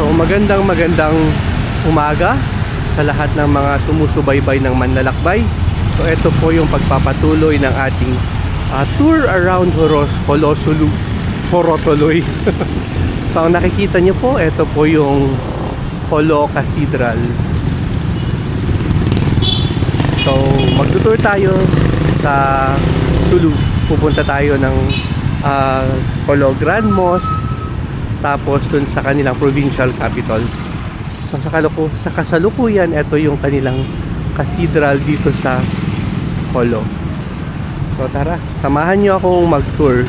So magandang umaga sa lahat ng mga sumusubaybay ng Manlalakbay. So ito po yung pagpapatuloy ng ating tour around Horotoloy. So ang nakikita nyo po, ito po yung Holo Cathedral. So magtutour tayo sa Sulu. Pupunta tayo ng Holo Grand Mosque, tapos dun sa kanilang provincial capital. So sa kasalukuyan, ito yung kanilang cathedral dito sa Holo. So tara, samahan nyo akong mag-tour.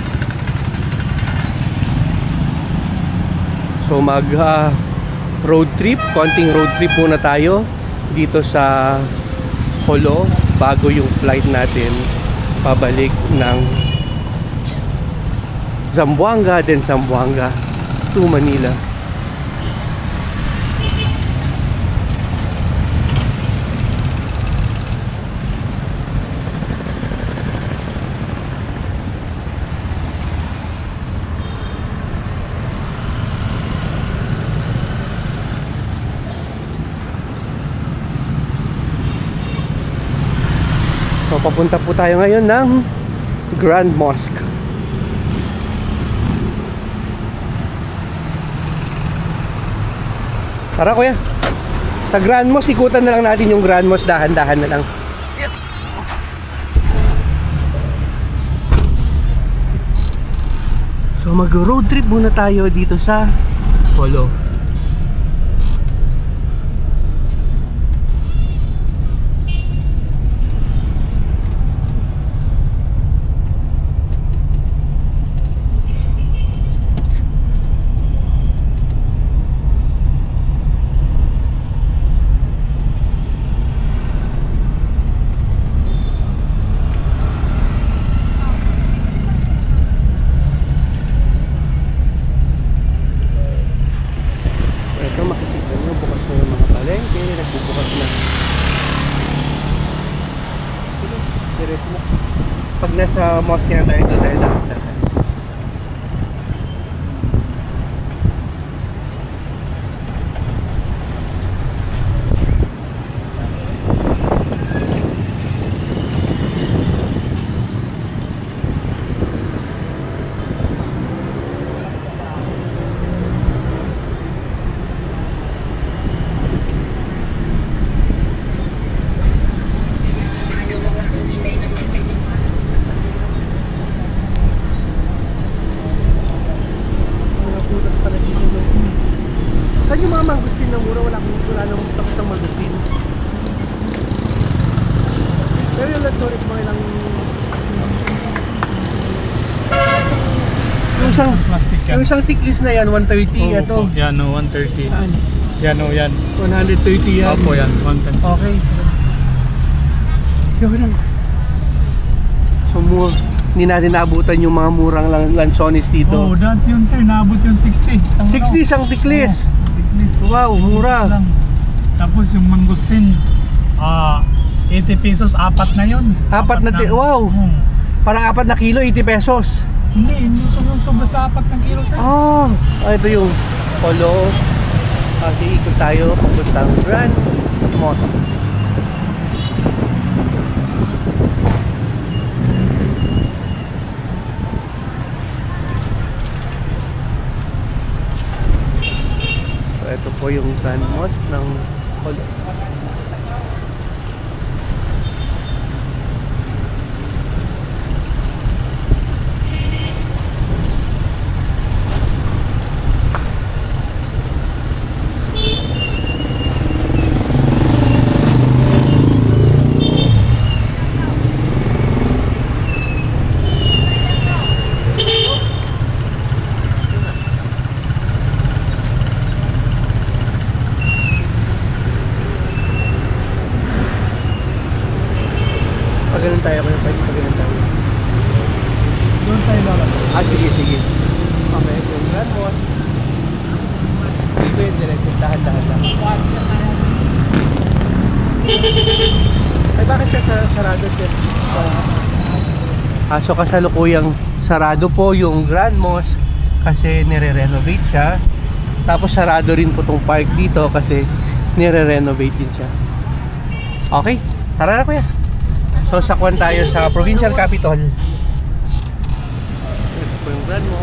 So road trip, konting road trip muna tayo dito sa Holo bago yung flight natin pabalik ng Zamboanga, then Zamboanga to Manila. So papunta po tayo ngayon ng Grand Mosque. Tara kuya, sa Grand Mosque, ikutan na lang natin yung Grand Mosque, dahan-dahan na lang. So mag road trip muna tayo dito sa Holo. Pag nasa mosque na tayo, tayo lang. Saan yung mga mangustin na mura? Wala namang tapos ng mangustin. Pero yung lantoris mga ilang yung isang tiklis na yan, 130. Ito yan o, 130. Yan o, yan 130 yan. Opo yan, 110. Okay. Sige lang. So hindi natin naabutan yung mga murang lansones dito. Oh, dati yun sir, naabot yung 60. 60 isang tiklis. Wow, mura. Lang. Tapos yung mangustin 80 pesos, apat na yun. Apat na, wow. Parang 4 na kilo, 80 pesos. Hindi sobra sa 4 ng kilo sir. Ito yung Holo. Kasi ikot tayo papuntang Grand Mosque. Ito po yung Grand Mosque ng Holo. Pagalan tayo, pwede pagalan tayo. Doon tayo lalabas. Sige. Okay, yung Grand Mosque. Dito yung direct, dahan-dahan lang. Ay, bakit siya sarado siya? So kasalukuyang sarado po yung Grand Mosque kasi nire-renovate siya. Tapos sarado rin po tong park dito kasi nire-renovate din siya. Okay, tara na kuya. So sakwan tayo sa provincial capital. Ito po yung brand mo.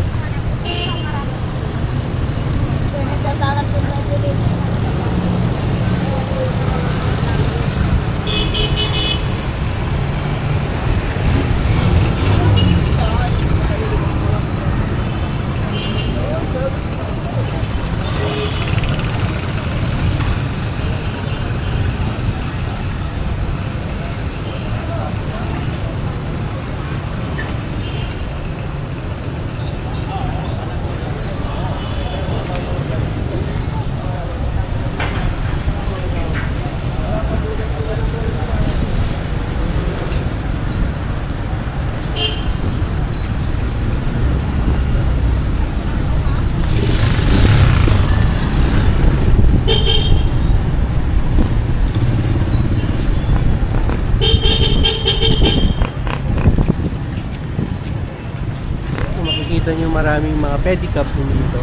Makikita nyo maraming mga pedicab dito.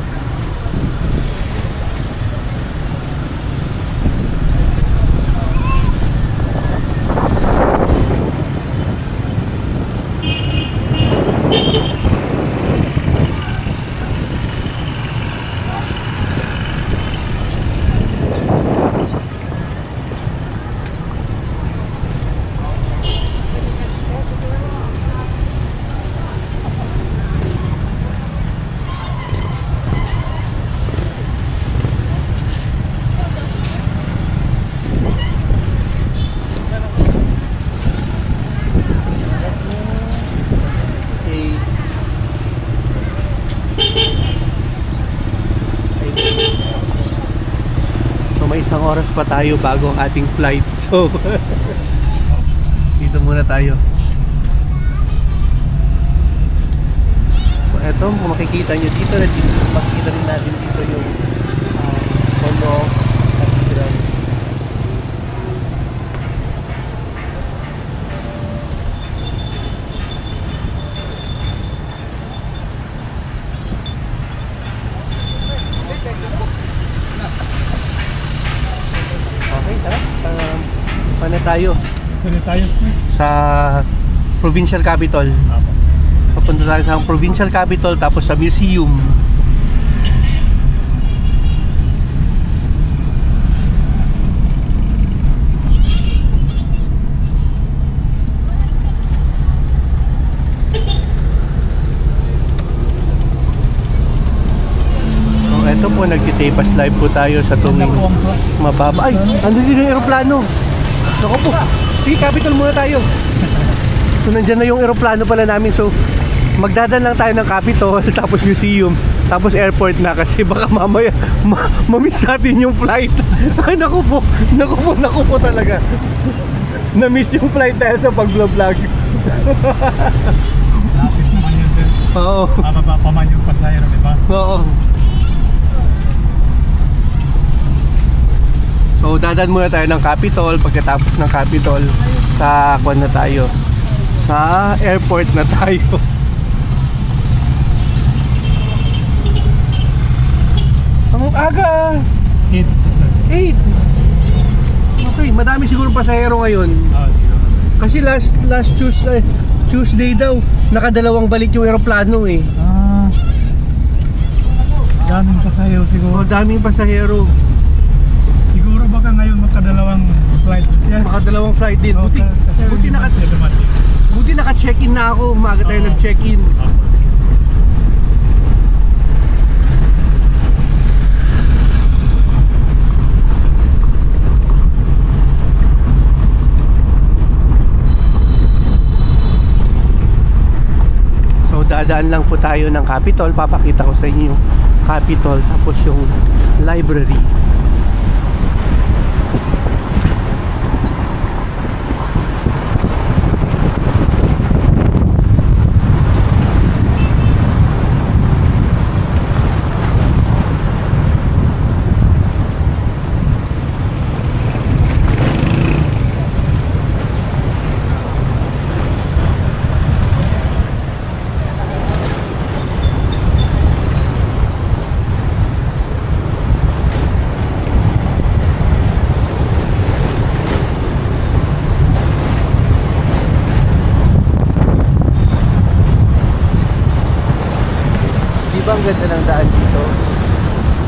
Isang oras pa tayo bago ang ating flight. So dito muna tayo. So eto, kung makikita nyo dito, makikita rin natin dito yung Polo Cathedral. Paano tayo? Paano tayo? Sa provincial capital. Papunta tayo sa provincial capital tapos sa museum. So eto po, nagtitapas live po tayo sa tuming mababa. Ay, andun din yung aeroplano. Naku po, sige, capital muna tayo. So nandyan na yung aeroplano pala namin. So magdadaan lang tayo ng capital, tapos museum, tapos airport na kasi baka mamaya mamiss natin yung flight. Ay naku po talaga. Na-miss yung flight dahil sa pag-vlog. Lapis naman yun, sir. Oo. Mababa pa man yung pasahero, di ba? Oo. So dadaan muna tayo ng Capitol. Pagkatapos ng Capitol, sa kwan na tayo, sa airport na tayo. Ang aga! 8, sir. 8. Okay, madami siguro pasahero ngayon. Siguro. Kasi last Tuesday daw, nakadalawang balik yung aeroplano eh. Daming pasahero siguro. Daming pasahero. Siguro baka ngayon makadalawang flight siya. Makadalawang flight din. Buti naka-check-in na ako. Umaga tayo nag-check-in. So dadaan lang po tayo ng Capitol. Papakita ko sa inyo yung Capitol, tapos yung library. ganda ng daan dito.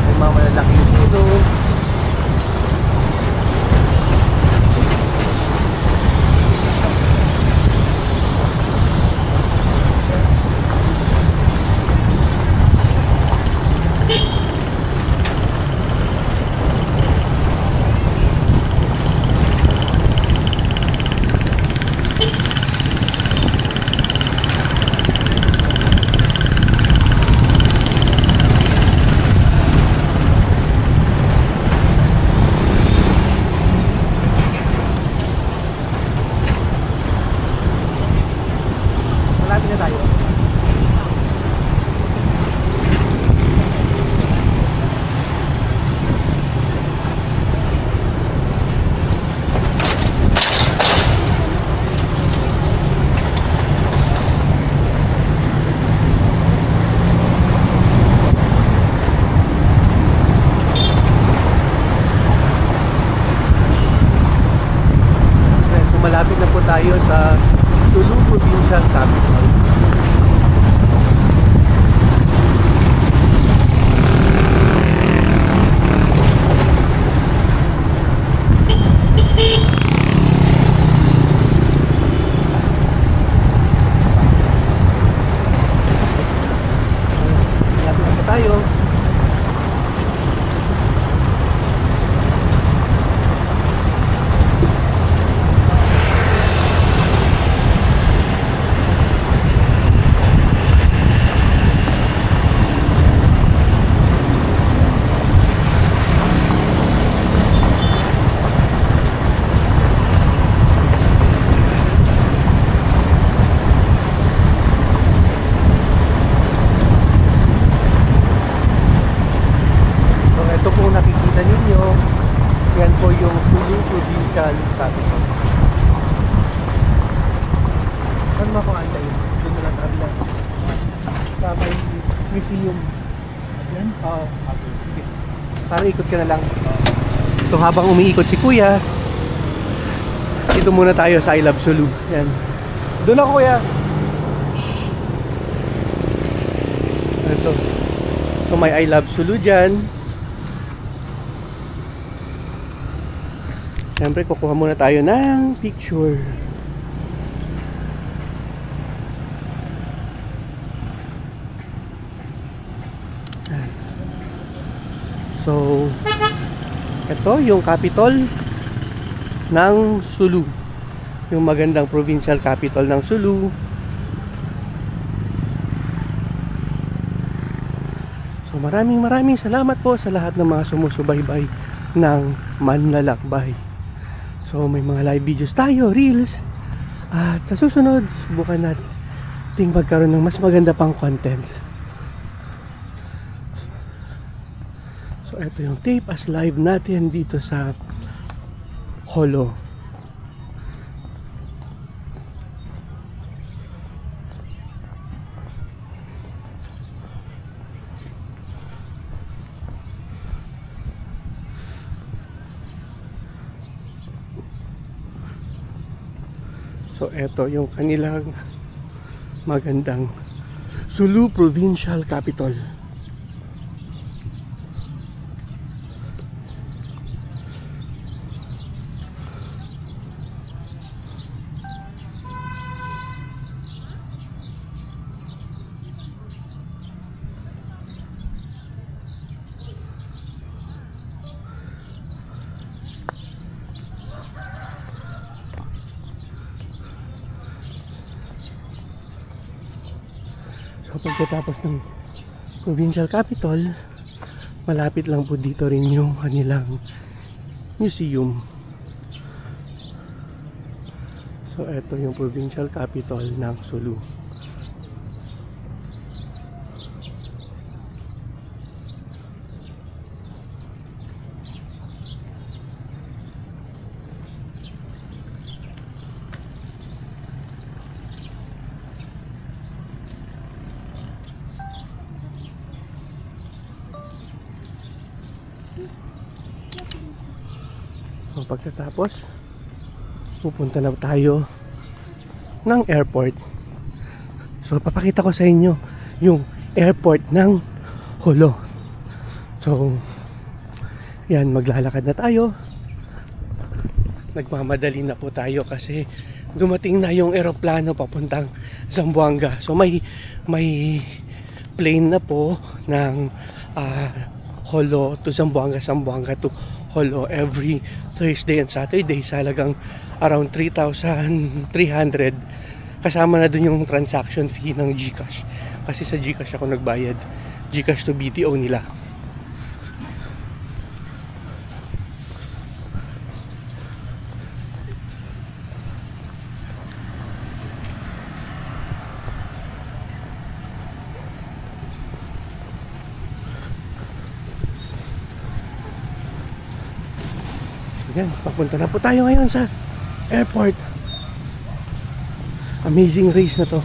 May mga malalaking puno. Malapit na tayo. So malapit na po tayo sa Sulu Provincial Capital. Malapit na po tayo. Ito po nakikita ninyo, yan po yung Sulu Provincial Capital. Saan mo ako antayin? Doon na lang sa kabila. Sa may museum. Yan. Oo. Sige. Para ikot ka na lang. So habang umiikot si Kuya, dito muna tayo sa I Love Sulu. Yan. Doon ako, Kuya. Ito. So may I Love Sulu dyan. Siyempre, kukuha muna tayo ng picture. So, ito yung capital ng Sulu. Yung magandang provincial capital ng Sulu. So, maraming salamat po sa lahat ng mga sumusubaybay ng Manlalakbay. So may mga live videos tayo, reels. At sa susunod, subukan natin magkaroon ng mas maganda pang content. So ito yung tape as live natin dito sa Holo. So eto yung kanilang magandang Sulu Provincial Capital. So pagkatapos ng provincial capital, malapit lang po dito rin yung kanilang museum. So ito yung provincial capital ng Sulu. So pagkatapos, pupunta na tayo ng airport. So papakita ko sa inyo yung airport ng Jolo. So yan, maglalakad na tayo. Nagmamadali na po tayo kasi dumating na yung eroplano papuntang Zamboanga. So may plane na po ng Jolo to Zamboanga, Zamboanga to Jolo every Thursday and Saturday sa halagang around 3,300. Kasama na dun yung transaction fee ng GCash. Kasi sa GCash ako nagbayad. GCash to BTO nila. Yan, papunta na po tayo ngayon sa airport. Amazing race na to.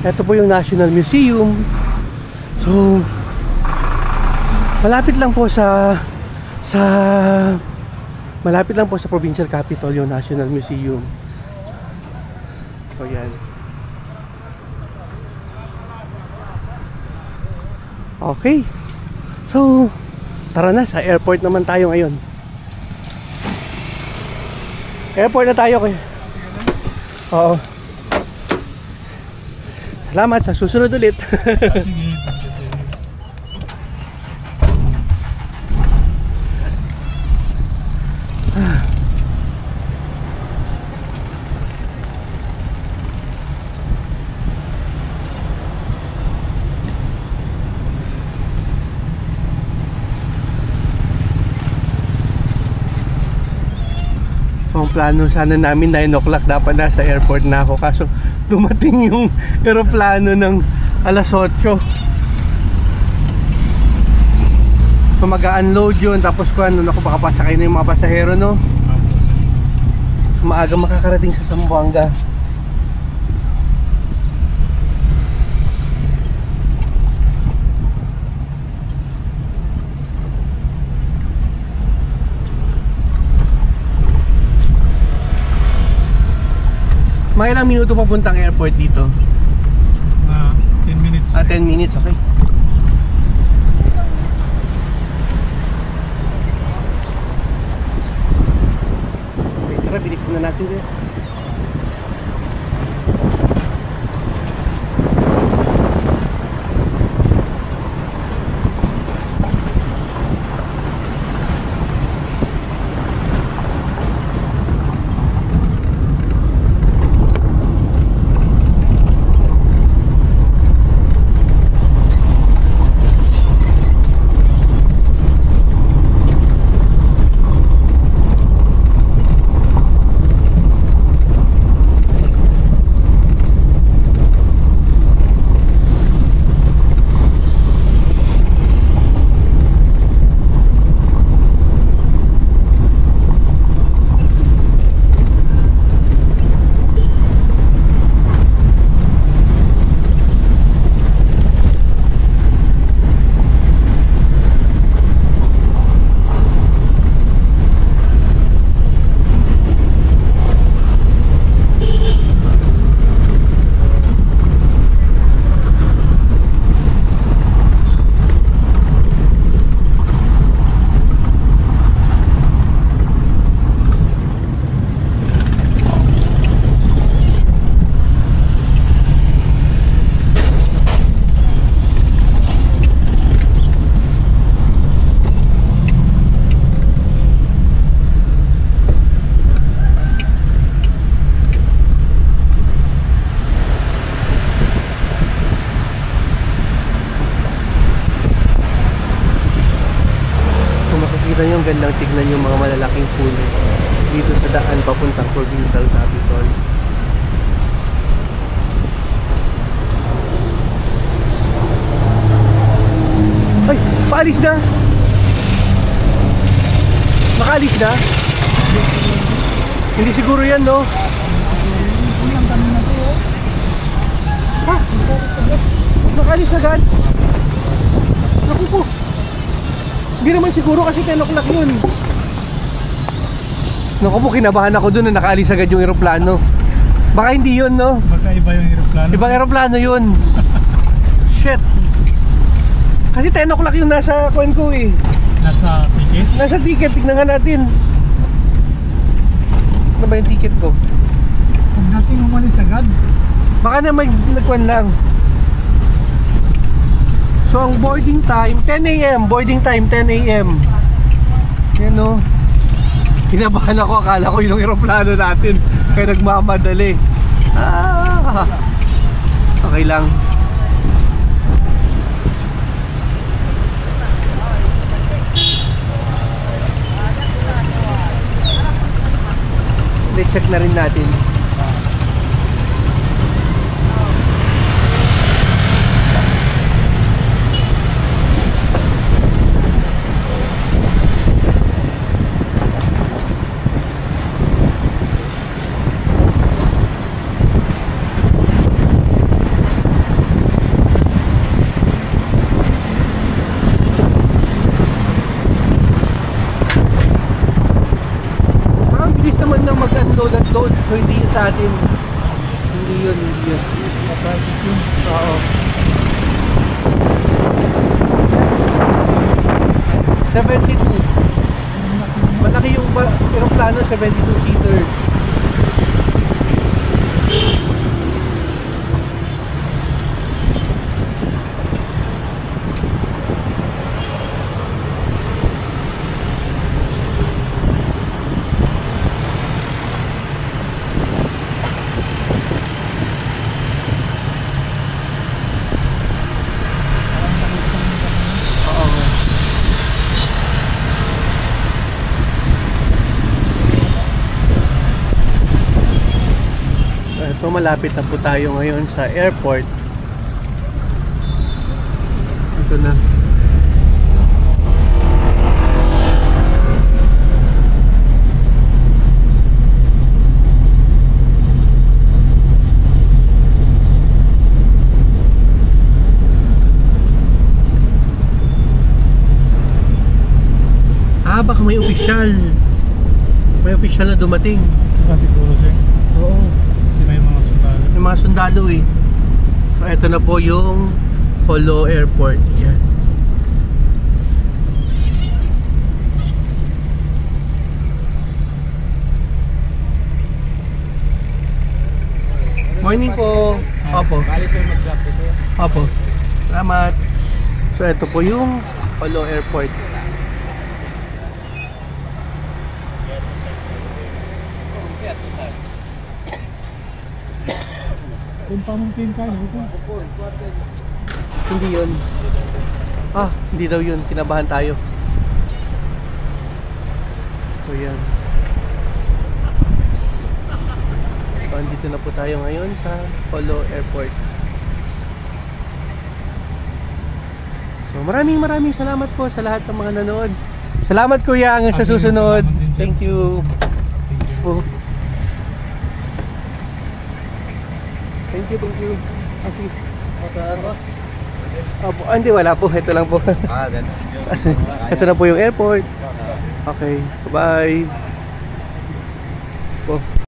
Ito po yung National Museum. So malapit lang po sa provincial capital yung National Museum. So yan. Okay. So, tara na, sa airport naman tayo ngayon. Airport na tayo kayo. Oo. Salamat, sa susunod ulit. So ang plano sana namin 9 o'clock dapat nasa airport na ako, kaso dumating yung eroplano ng alas 8. So mag-unload yun, tapos kung ano, baka pasakay na yung mga pasahero, no? Maaga makakarating sa Zamboanga. Mga ilang minuto papuntang airport dito? 10 minutes. 10 minutes, okay. Okay, tara, bilis na natin din. Makikita nyo, ang gandang tignan yung mga malalaking puno dito sa daan papuntang provincial capital. Ay! Paalis na! Nakaalis na? Hindi siguro yan, no? Ha? Nakaalis agad? Naku po! Hindi naman siguro kasi 10 o'clock yun. Naku po, kinabahan ako dun na nakaalis agad yung eroplano. Baka hindi yun, no? Baka iba yung aeroplano. Ibang eroplano yun. Shit. Kasi 10 o'clock yung nasa coin ko eh. Nasa ticket. Nasa ticket, tignan nga natin. Ano ba yung ticket ko? Kung natin umalis agad. Baka na may nagkuhan lang. So ang boarding time 10 AM, boarding time 10 AM. Yan o. Kinabahan ako, akala ko yung eroplano natin. Kaya nagmamadali. Okay lang. Check na rin natin. Mag-unload at load, so hindi yun sa atin. Hindi yun. Oo. 72. Malaki yung aeroplano, 72 seaters. So malapit na po tayo ngayon sa airport. Ito na. Baka may opisyal. May opisyal na dumating. Kasi siguro siya. Oo. May mga sundalo. May mga sundalo eh. So ito na po yung Polo Airport. Yan. Morning po. Opo. Kali siya mag-drop dito. Opo. Salamat. So ito po yung Polo Airport. Kung pamungkin ka, Hindi yun. Hindi daw yun. Kinabahan tayo. So yan. So andito na po tayo ngayon sa Polo Airport. So maraming salamat po sa lahat ng mga nanood. Salamat kuya hanggang sa susunod. Thank you. Thank you. Kasi hindi, wala po. Ito lang po. Ito na po yung airport. Okay, bye.